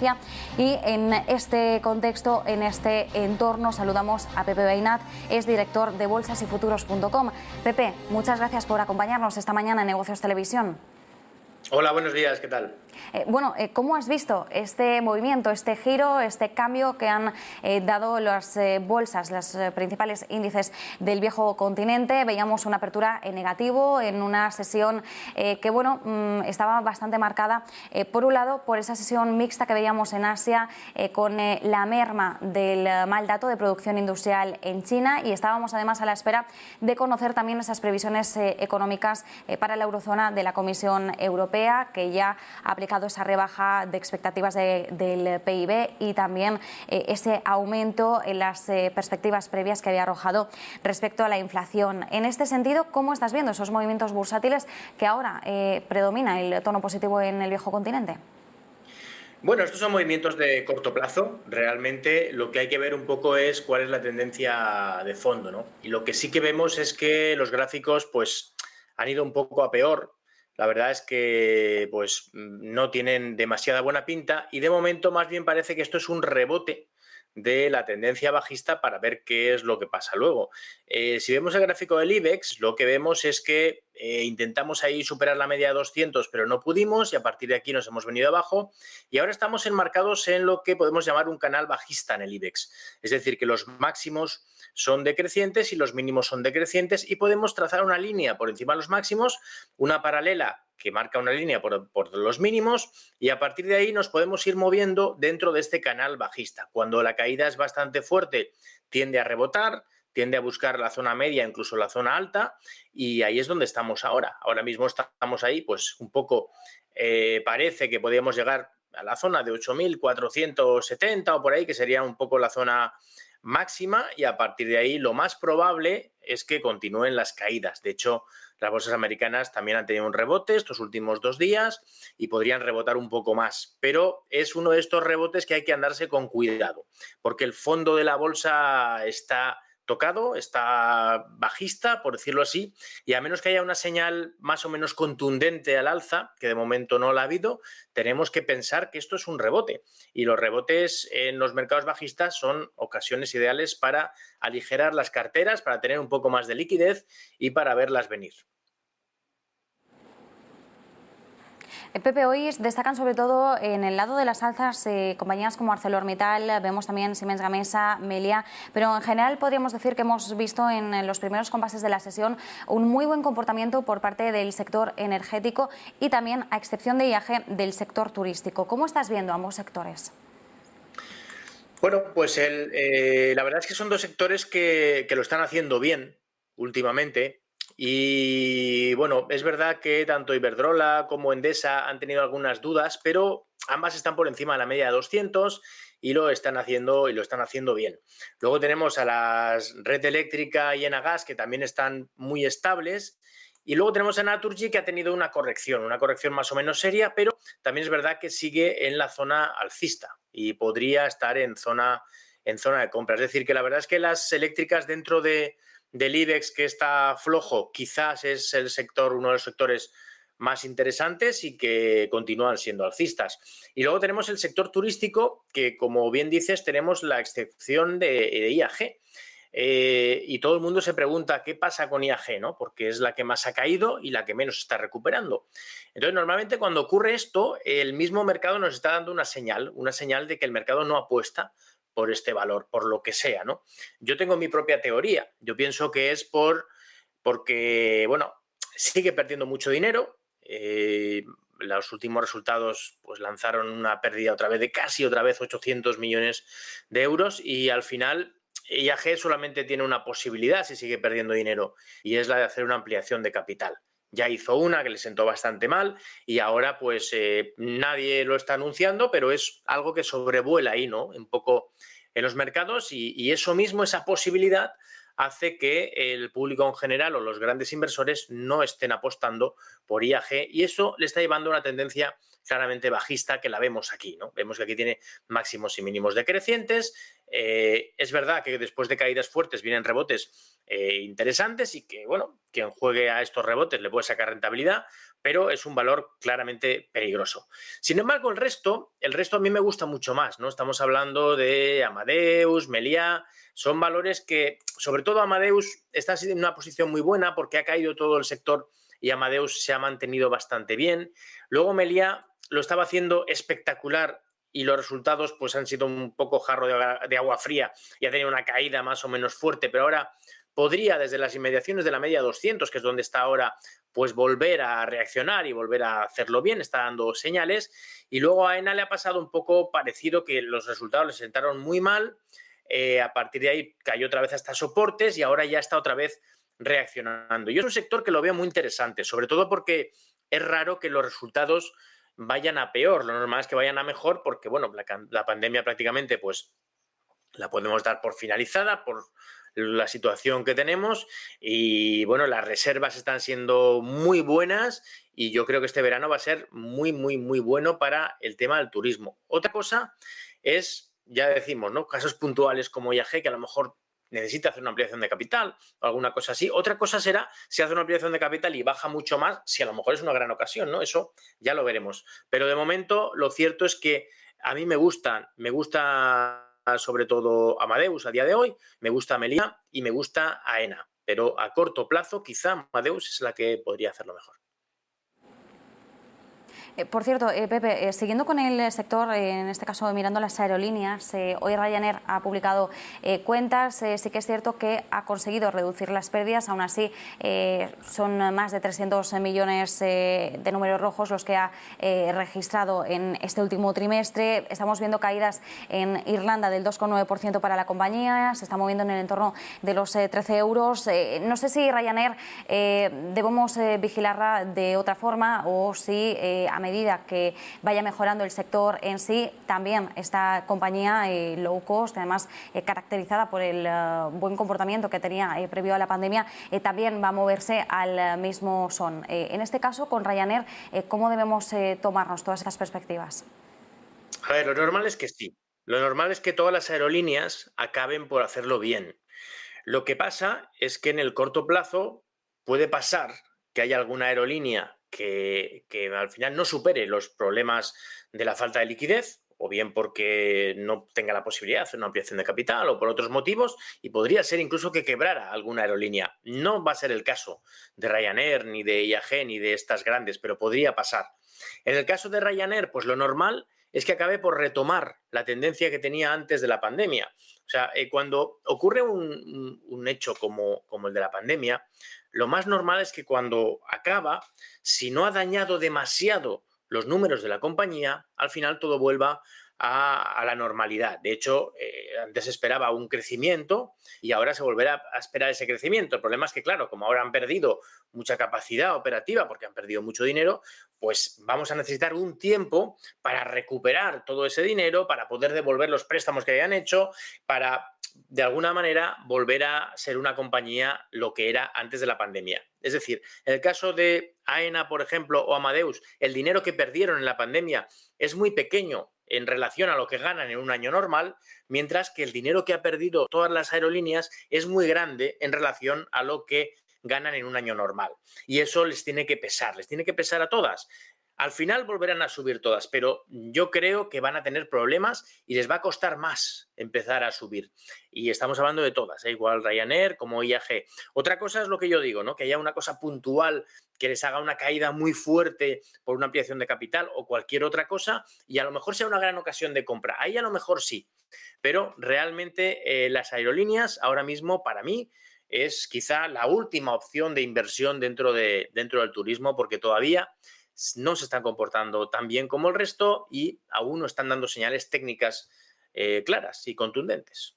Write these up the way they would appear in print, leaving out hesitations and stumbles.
tendencia. Y en este contexto, en este entorno, saludamos a Pepe Beinat, es director de bolsasyfuturos.com. Pepe, muchas gracias por acompañarnos esta mañana en Negocios Televisión. Hola, buenos días, ¿qué tal? ¿Cómo has visto este movimiento, este giro, este cambio que han dado las bolsas, los principales índices del viejo continente? Veíamos una apertura en negativo en una sesión que estaba bastante marcada, por un lado, por esa sesión mixta que veíamos en Asia con la merma del mal dato de producción industrial en China, y estábamos además a la espera de conocer también esas previsiones económicas para la eurozona de la Comisión Europea, que ya ha aplicado esa rebaja de expectativas del PIB y también ese aumento en las perspectivas previas que había arrojado respecto a la inflación. En este sentido, ¿cómo estás viendo esos movimientos bursátiles que ahora predomina el tono positivo en el viejo continente? Bueno, estos son movimientos de corto plazo. Realmente lo que hay que ver un poco es cuál es la tendencia de fondo, ¿no? Y lo que sí que vemos es que los gráficos pues han ido un poco a peor. La verdad es que pues no tienen demasiada buena pinta y de momento más bien parece que esto es un rebote de la tendencia bajista para ver qué es lo que pasa luego. Si vemos el gráfico del IBEX, lo que vemos es que intentamos ahí superar la media de 200, pero no pudimos, y a partir de aquí nos hemos venido abajo y ahora estamos enmarcados en lo que podemos llamar un canal bajista en el IBEX. Es decir, que los máximos son decrecientes y los mínimos son decrecientes, y podemos trazar una línea por encima de los máximos, una paralela que marca una línea por los mínimos, y a partir de ahí nos podemos ir moviendo dentro de este canal bajista. Cuando la caída es bastante fuerte, tiende a rebotar, tiende a buscar la zona media, incluso la zona alta, y ahí es donde estamos ahora. Ahora mismo estamos ahí, pues un poco, parece que podríamos llegar a la zona de 8.470 o por ahí, que sería un poco la zona máxima, y a partir de ahí lo más probable es que continúen las caídas. De hecho, las bolsas americanas también han tenido un rebote estos últimos 2 días y podrían rebotar un poco más, pero es uno de estos rebotes que hay que andarse con cuidado, porque el fondo de la bolsa está tocado, está bajista, por decirlo así, y a menos que haya una señal más o menos contundente al alza, que de momento no la ha habido, tenemos que pensar que esto es un rebote, y los rebotes en los mercados bajistas son ocasiones ideales para aligerar las carteras, para tener un poco más de liquidez y para verlas venir. Pepe, hoy destacan sobre todo en el lado de las alzas compañías como ArcelorMittal, vemos también Siemens Gamesa, Melia, pero en general podríamos decir que hemos visto en los primeros compases de la sesión un muy buen comportamiento por parte del sector energético y también, a excepción de IAG, del sector turístico. ¿Cómo estás viendo ambos sectores? Bueno, pues la verdad es que son dos sectores que lo están haciendo bien últimamente. Y bueno, es verdad que tanto Iberdrola como Endesa han tenido algunas dudas, pero ambas están por encima de la media de 200 y lo están haciendo bien. Luego tenemos a las Red Eléctrica y Enagás, que también están muy estables. Y luego tenemos a Naturgy, que ha tenido una corrección más o menos seria, pero también es verdad que sigue en la zona alcista y podría estar en zona de compra. Es decir, que la verdad es que las eléctricas dentro del IBEX, que está flojo, quizás es uno de los sectores más interesantes y que continúan siendo alcistas. Y luego tenemos el sector turístico, que como bien dices, tenemos la excepción de IAG. Y todo el mundo se pregunta qué pasa con IAG, ¿no? Porque es la que más ha caído y la que menos está recuperando. Entonces, normalmente cuando ocurre esto, el mismo mercado nos está dando una señal de que el mercado no apuesta por este valor, por lo que sea, ¿no? Yo tengo mi propia teoría. Yo pienso que es porque, bueno, sigue perdiendo mucho dinero. Los últimos resultados pues lanzaron una pérdida casi otra vez 800 millones de euros, y al final IAG solamente tiene una posibilidad si sigue perdiendo dinero, y es la de hacer una ampliación de capital. Ya hizo una que le sentó bastante mal y ahora pues nadie lo está anunciando, pero es algo que sobrevuela ahí, ¿no? Un poco en los mercados, y eso mismo, esa posibilidad, hace que el público en general o los grandes inversores no estén apostando por IAG, y eso le está llevando a una tendencia claramente bajista, que la vemos aquí, ¿no? Vemos que aquí tiene máximos y mínimos decrecientes, Es verdad que después de caídas fuertes vienen rebotes interesantes y que, bueno, quien juegue a estos rebotes le puede sacar rentabilidad, pero es un valor claramente peligroso. Sin embargo, el resto a mí me gusta mucho más, ¿no? Estamos hablando de Amadeus, Meliá, son valores que, sobre todo Amadeus, está en una posición muy buena porque ha caído todo el sector y Amadeus se ha mantenido bastante bien. Luego Meliá lo estaba haciendo espectacular y los resultados pues han sido un poco jarro de agua fría y ha tenido una caída más o menos fuerte, pero ahora podría desde las inmediaciones de la media 200, que es donde está ahora, pues volver a reaccionar y volver a hacerlo bien, está dando señales. Y luego a AENA le ha pasado un poco parecido, que los resultados le sentaron muy mal, a partir de ahí cayó otra vez hasta soportes y ahora ya está otra vez reaccionando. Y es un sector que lo veo muy interesante, sobre todo porque es raro que los resultados vayan a peor, lo normal es que vayan a mejor porque, bueno, la pandemia prácticamente pues la podemos dar por finalizada, por la situación que tenemos y, bueno, las reservas están siendo muy buenas y yo creo que este verano va a ser muy, muy, muy bueno para el tema del turismo. Otra cosa es, ya decimos, ¿no?, casos puntuales como IAG, que a lo mejor necesita hacer una ampliación de capital o alguna cosa así. Otra cosa será si hace una ampliación de capital y baja mucho más, si a lo mejor es una gran ocasión, ¿no? Eso ya lo veremos. Pero de momento lo cierto es que a mí me gusta sobre todo Amadeus a día de hoy, me gusta Meliá y me gusta AENA. Pero a corto plazo quizá Amadeus es la que podría hacerlo mejor. Por cierto, Pepe, siguiendo con el sector, en este caso mirando las aerolíneas, hoy Ryanair ha publicado cuentas. Sí que es cierto que ha conseguido reducir las pérdidas, aún así son más de 300 millones de números rojos los que ha registrado en este último trimestre. Estamos viendo caídas en Irlanda del 2,9% para la compañía, se está moviendo en el entorno de los 13 euros. No sé si Ryanair debemos vigilarla de otra forma o si a medida que vaya mejorando el sector en sí, también esta compañía low cost, además caracterizada por el buen comportamiento que tenía previo a la pandemia, también va a moverse al mismo son. En este caso, con Ryanair, ¿cómo debemos tomarnos todas estas perspectivas? A ver, lo normal es que sí. Lo normal es que todas las aerolíneas acaben por hacerlo bien. Lo que pasa es que en el corto plazo puede pasar que haya alguna aerolínea que al final no supere los problemas de la falta de liquidez, o bien porque no tenga la posibilidad de hacer una ampliación de capital o por otros motivos, y podría ser incluso que quebrara alguna aerolínea. No va a ser el caso de Ryanair, ni de IAG, ni de estas grandes, pero podría pasar. En el caso de Ryanair, pues lo normal es que acabe por retomar la tendencia que tenía antes de la pandemia. O sea, cuando ocurre un hecho como el de la pandemia, lo más normal es que cuando acaba, si no ha dañado demasiado los números de la compañía, al final todo vuelva a la normalidad. De hecho, antes se esperaba un crecimiento y ahora se volverá a esperar ese crecimiento. El problema es que, claro, como ahora han perdido mucha capacidad operativa porque han perdido mucho dinero, pues vamos a necesitar un tiempo para recuperar todo ese dinero, para poder devolver los préstamos que hayan hecho, para de alguna manera volver a ser una compañía lo que era antes de la pandemia. Es decir, en el caso de AENA, por ejemplo, o Amadeus, el dinero que perdieron en la pandemia es muy pequeño en relación a lo que ganan en un año normal, mientras que el dinero que ha perdido todas las aerolíneas es muy grande en relación a lo que ganan en un año normal. Y eso les tiene que pesar a todas. Al final volverán a subir todas, pero yo creo que van a tener problemas y les va a costar más empezar a subir. Y estamos hablando de todas, igual Ryanair como IAG. Otra cosa es lo que yo digo, ¿no?, que haya una cosa puntual que les haga una caída muy fuerte por una ampliación de capital o cualquier otra cosa y a lo mejor sea una gran ocasión de compra. Ahí a lo mejor sí, pero realmente las aerolíneas ahora mismo para mí es quizá la última opción de inversión dentro del turismo porque todavía no se están comportando tan bien como el resto y aún no están dando señales técnicas claras y contundentes.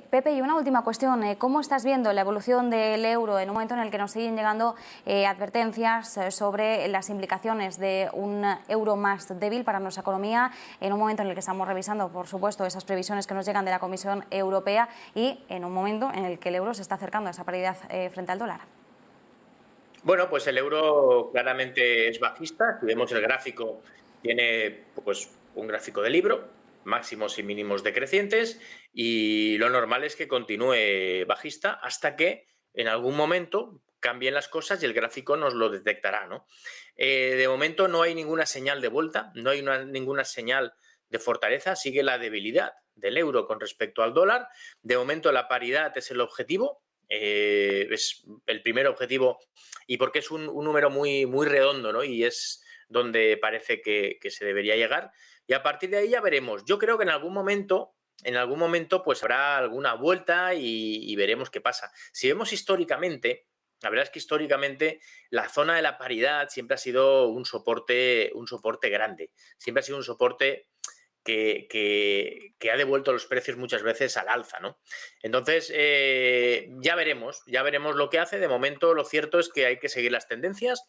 Pepe, y una última cuestión. ¿Cómo estás viendo la evolución del euro en un momento en el que nos siguen llegando advertencias sobre las implicaciones de un euro más débil para nuestra economía, en un momento en el que estamos revisando, por supuesto, esas previsiones que nos llegan de la Comisión Europea y en un momento en el que el euro se está acercando a esa paridad frente al dólar? Bueno, pues el euro claramente es bajista. Si vemos el gráfico, tiene pues un gráfico de libro. máximos y mínimos decrecientes, y lo normal es que continúe bajista hasta que en algún momento cambien las cosas y el gráfico nos lo detectará, ¿no? De momento no hay ninguna señal de vuelta, no hay ninguna señal de fortaleza, sigue la debilidad del euro con respecto al dólar. De momento la paridad es el objetivo, es el primer objetivo, y porque es un número muy, muy redondo, ¿no? Y es donde parece que se debería llegar, y a partir de ahí ya veremos. Yo creo que en algún momento pues habrá alguna vuelta y veremos qué pasa. Si vemos históricamente, la verdad es que históricamente la zona de la paridad siempre ha sido un soporte grande, siempre ha sido un soporte que ha devuelto los precios muchas veces al alza, ¿no? Entonces, ya veremos lo que hace. De momento, lo cierto es que hay que seguir las tendencias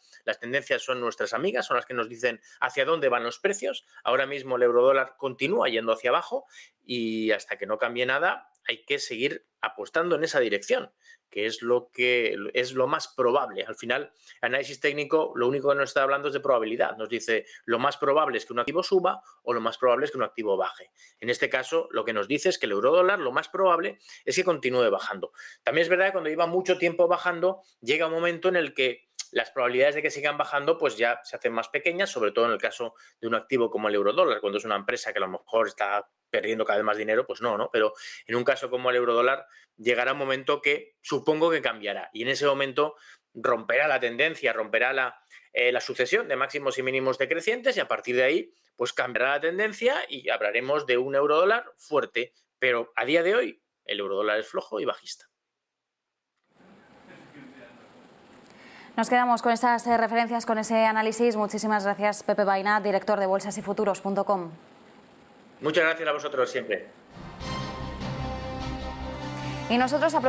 son nuestras amigas, son las que nos dicen hacia dónde van los precios. Ahora mismo el eurodólar continúa yendo hacia abajo, y hasta que no cambie nada hay que seguir apostando en esa dirección, que es lo más probable. Al final, análisis técnico lo único que nos está hablando es de probabilidad. Nos dice lo más probable es que un activo suba o lo más probable es que un activo baje. En este caso, lo que nos dice es que el eurodólar lo más probable es que continúe bajando. También es verdad que cuando lleva mucho tiempo bajando, llega un momento en el que las probabilidades de que sigan bajando pues ya se hacen más pequeñas, sobre todo en el caso de un activo como el eurodólar. Cuando es una empresa que a lo mejor está perdiendo cada vez más dinero, pues no, pero en un caso como el eurodólar llegará un momento que supongo que cambiará, y en ese momento romperá la tendencia, romperá la sucesión de máximos y mínimos decrecientes, y a partir de ahí pues cambiará la tendencia y hablaremos de un eurodólar fuerte, pero a día de hoy el eurodólar es flojo y bajista. Nos quedamos con estas referencias, con ese análisis. Muchísimas gracias, Pepe Baina, director de bolsasyfuturos.com. Muchas gracias a vosotros siempre. Y nosotros